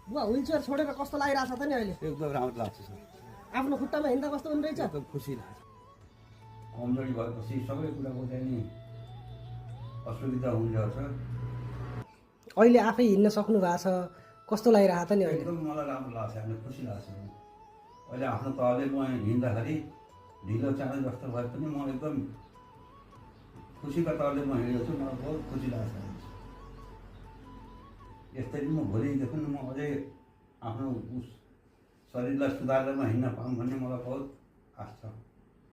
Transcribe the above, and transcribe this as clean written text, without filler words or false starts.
बुवा व्हिलचेयर छोडेर कस्तो लागिरहेछ त नि अहिले? एकदम राम्रो लाग्छ सर। आफ्नो खुट्टामा हिँड्दा कस्तो हुने रहेछ? एकदम खुसी लाग्छ। कमजोरी भएपछि सबै कुराको चाहिँ नि असुविधा हुन्छ सर। अहिले आफै हिँड्न सक्नु भएको छ, कस्तो लागिरहेछ त नि अहिले? एकदम मलाई राम्रो लाग्छ, हामीलाई खुसी लाग्छ। अहिले आफ्नो तहले म हिँड्दाखेरि ढिलो चाँडो जस्तो भए पनि म एकदम खुसीका तहले म हिँडेको छु, मलाई बहुत खुसी लाग्छ। यस्तै म भोलिदेखि म अझै आफ्नो शरीरलाई सुधारेर म हिँड्न पाऊँ भन्ने मलाई बहुत आश छ।